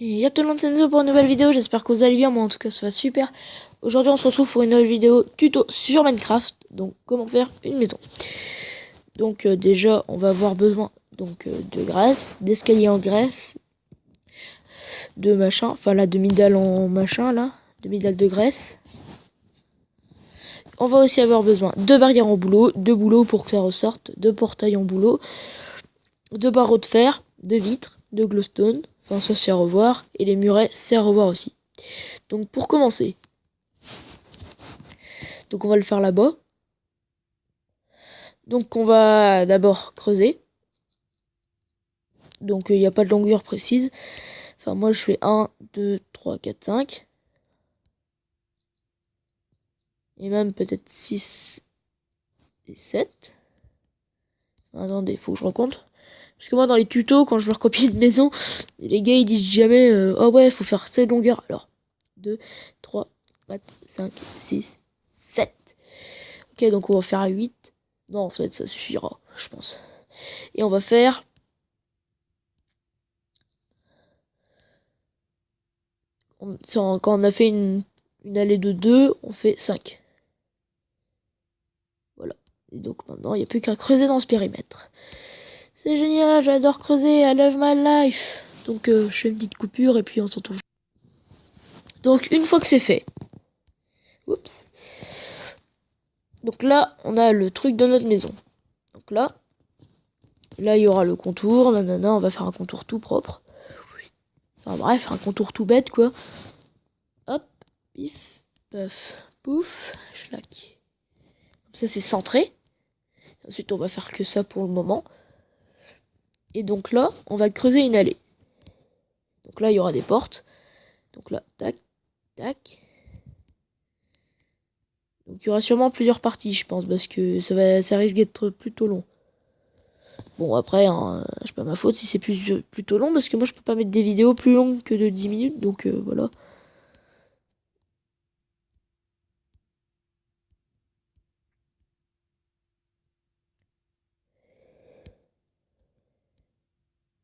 Et y'a tout le monde, c'est pour une nouvelle vidéo, j'espère que vous allez bien, moi en tout cas ça va super. Aujourd'hui on se retrouve pour une nouvelle vidéo tuto sur Minecraft, donc comment faire une maison. Donc déjà on va avoir besoin de graisse, d'escalier en graisse, de machin, enfin la demi-dalle en machin là, demi-dalle de graisse. On va aussi avoir besoin de barrières en bouleau, de bouleau pour que ça ressorte, de portails en bouleau, de barreaux de fer, de vitres, de glowstone, enfin ça c'est à revoir, et les murets c'est à revoir aussi. Donc pour commencer, donc on va le faire là-bas. Donc on va d'abord creuser. Donc il n'y a pas de longueur précise. Enfin moi je fais 1, 2, 3, 4, 5. Et même peut-être 6 et 7. Attendez, faut que je recompte. Parce que moi dans les tutos, quand je veux recopier une maison, les gars ils disent jamais oh ouais faut faire cette longueur. Alors 2, 3, 4, 5, 6, 7. Ok, donc on va faire 8. Non, ça suffira, je pense. Et on va faire quand on a fait une allée de 2, on fait 5. Voilà. Et donc maintenant, il n'y a plus qu'à creuser dans ce périmètre. C'est génial, j'adore creuser, I love my life. Donc je fais une petite coupure et puis on se retrouve. Donc une fois que c'est fait, oups. Donc là, on a le truc de notre maison. Donc là il y aura le contour, nanana, on va faire un contour tout propre. Enfin bref, un contour tout bête quoi. Hop, pif, paf, pouf, schlac. Comme ça c'est centré. Ensuite on va faire que ça pour le moment. Et donc là, on va creuser une allée. Donc là, il y aura des portes. Donc là, tac, tac. Donc il y aura sûrement plusieurs parties, je pense, parce que ça risque d'être plutôt long. Bon, après, hein, c'est pas ma faute si c'est plutôt long, parce que moi, je peux pas mettre des vidéos plus longues que de 10 minutes, donc voilà.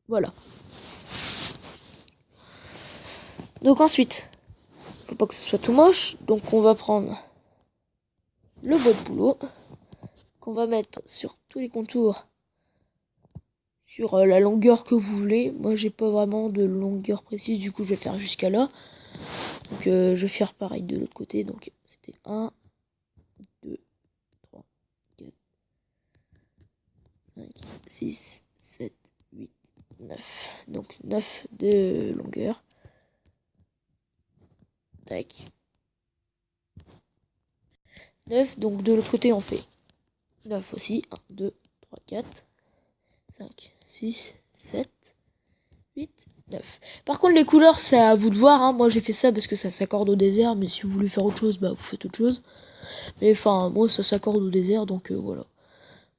Voilà. Donc ensuite, faut pas que ce soit tout moche, donc on va prendre le bois de boulot, qu'on va mettre sur tous les contours, sur la longueur que vous voulez. Moi, j'ai pas vraiment de longueur précise, du coup, je vais faire jusqu'à là. Donc je vais faire pareil de l'autre côté. Donc c'était 1, 2, 3, 4, 5, 6, 7, 8, 9. Donc 9 de longueur. Tac. 9. Donc de l'autre côté on fait 9 aussi. 1, 2, 3, 4, 5, 6, 7, 8, 9. Par contre les couleurs c'est à vous de voir. Hein. Moi j'ai fait ça parce que ça s'accorde au désert. Mais si vous voulez faire autre chose, bah vous faites autre chose. Mais enfin moi ça s'accorde au désert. Donc voilà.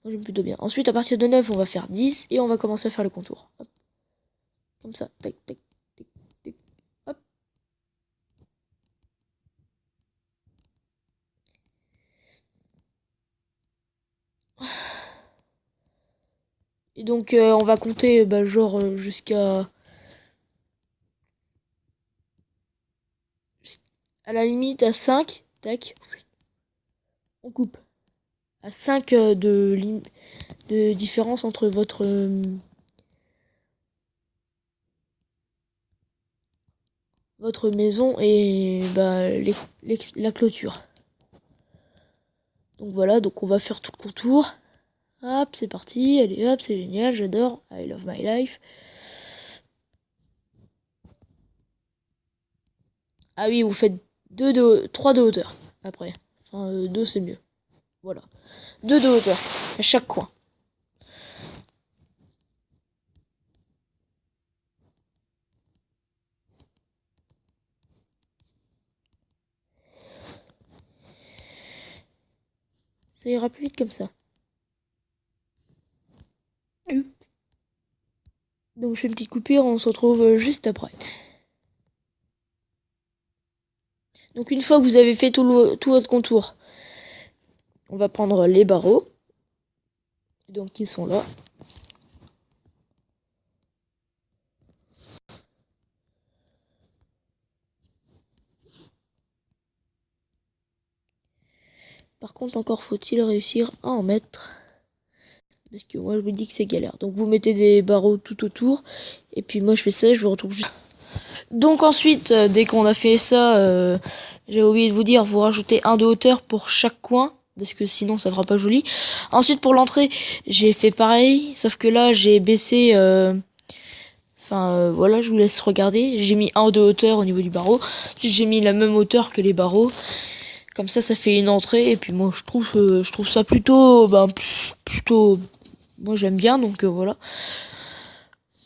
Moi j'aime plutôt bien. Ensuite à partir de 9 on va faire 10. Et on va commencer à faire le contour. Hop. Comme ça, tac, tac, tac, tac, hop. Et donc on va compter genre jusqu'à à la limite à 5, tac. On coupe. À 5 de différence entre votre maison et la clôture. Donc voilà, donc on va faire tout le contour. Hop, c'est parti, allez hop, c'est génial, j'adore, I love my life. Ah oui, vous faites 3 de hauteur après. Enfin 2 c'est mieux. Voilà. 2 de hauteur à chaque coin. Ça ira plus vite comme ça. Donc je fais une petite coupure, on se retrouve juste après. Donc une fois que vous avez fait tout votre contour, on va prendre les barreaux. Donc ils sont là. 。 . 。 . . . . . . . . . . . . . . . . . . . . . . . . . . . . . . . . . . . . . . . . . . . . . . . . . . . . . . Par contre, encore faut-il réussir à en mettre. Parce que moi, je me dis que c'est galère. Donc, vous mettez des barreaux tout autour. Et puis, moi, je fais ça, je vous retrouve juste. Donc, ensuite, dès qu'on a fait ça, j'ai oublié de vous dire, vous rajoutez un de hauteur pour chaque coin. Parce que sinon, ça fera pas joli. Ensuite, pour l'entrée, j'ai fait pareil. Sauf que là, j'ai baissé... voilà, je vous laisse regarder. J'ai mis un de hauteur au niveau du barreau. Puis j'ai mis la même hauteur que les barreaux. Comme ça fait une entrée. Et puis moi, je trouve ça plutôt, plutôt, moi j'aime bien. Donc voilà.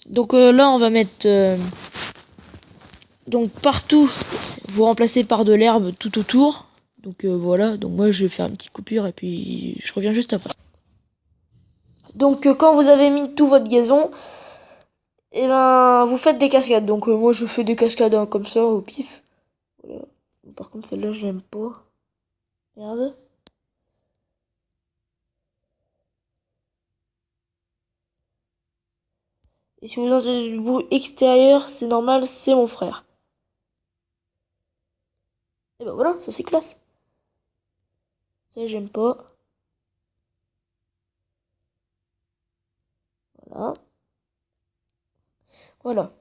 Donc là, on va mettre, donc partout, vous remplacez par de l'herbe tout autour. Donc voilà. Donc moi, je vais faire une petite coupure et puis je reviens juste après. Donc quand vous avez mis tout votre gazon, et ben vous faites des cascades. Donc moi je fais des cascades comme ça au pif. Voilà. Par contre celle-là je l'aime pas. Regarde. Et si vous entendez du bruit extérieur, c'est normal, c'est mon frère. Et ben voilà, ça c'est classe. Ça j'aime pas. Voilà. Voilà.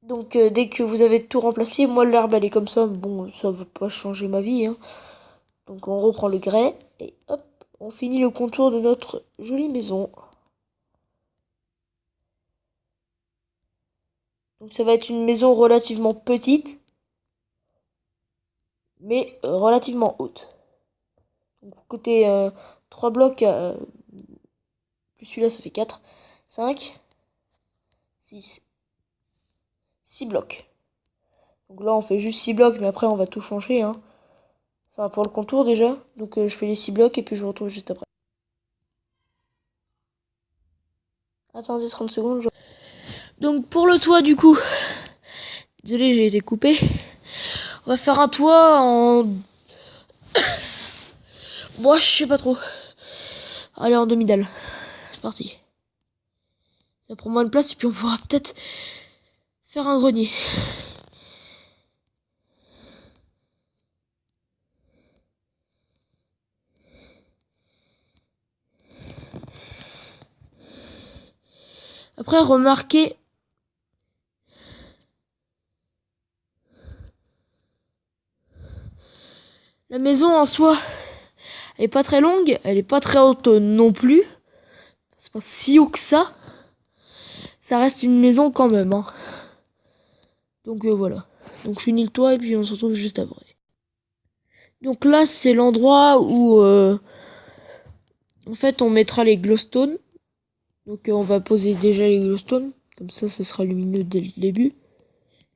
Donc dès que vous avez tout remplacé, moi l'herbe elle est comme ça, bon ça veut pas changer ma vie, hein. Donc on reprend le grès et hop, on finit le contour de notre jolie maison. Donc ça va être une maison relativement petite, mais relativement haute. Donc côté 3 blocs, plus celui-là ça fait 4, 5, 6, 6 blocs. Donc là on fait juste 6 blocs, mais après on va tout changer, hein. Enfin pour le contour déjà. Donc je fais les 6 blocs et puis je vous retrouve juste après. Attendez 30 secondes. Donc pour le toit du coup, désolé j'ai été coupé. On va faire un toit en... Moi je sais pas trop. Allez en demi-dalle. C'est parti. Ça prend moins de place et puis on pourra peut-être faire un grenier. Après remarquez... La maison en soi, elle est pas très longue, elle est pas très haute non plus. C'est pas si haut que ça. Ça reste une maison quand même, hein. Donc voilà. Donc je finis le toit et puis on se retrouve juste après. Donc là c'est l'endroit où en fait on mettra les glowstones. Donc on va poser déjà les glowstones. Comme ça sera lumineux dès le début.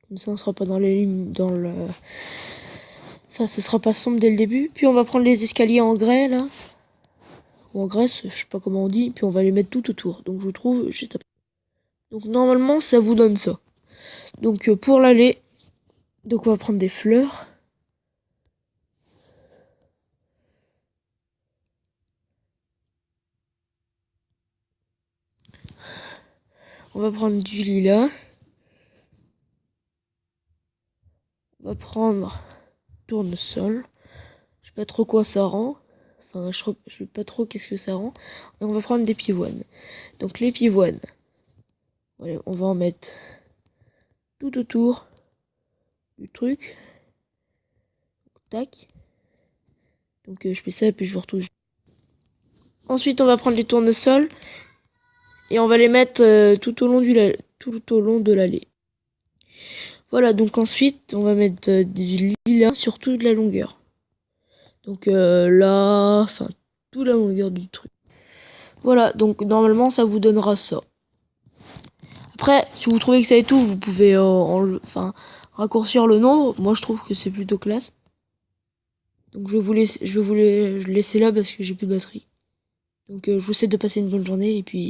Comme ça on sera pas dans les dans le... Enfin ce sera pas sombre dès le début. Puis on va prendre les escaliers en grès là. Ou en graisse, je sais pas comment on dit. Puis on va les mettre tout autour. Donc je vous trouve juste après. Donc normalement ça vous donne ça. Donc pour l'aller, donc on va prendre des fleurs. On va prendre du lilas. On va prendre tournesol. Je sais pas trop quoi ça rend. Enfin, je sais pas trop qu'est-ce que ça rend. Et on va prendre des pivoines. Donc les pivoines, voilà, on va en mettre tout autour du truc. Tac. Donc je fais ça et puis je vous retrouve. Ensuite on va prendre les tournesols et on va les mettre tout au long de l'allée. Voilà, donc ensuite on va mettre du lilas sur toute la longueur. Donc là, enfin toute la longueur du truc. Voilà, donc normalement ça vous donnera ça. Après, si vous trouvez que ça est tout, vous pouvez raccourcir le nombre. Moi je trouve que c'est plutôt classe. Donc je vais vous laisser là parce que j'ai plus de batterie. Donc je vous souhaite de passer une bonne journée et puis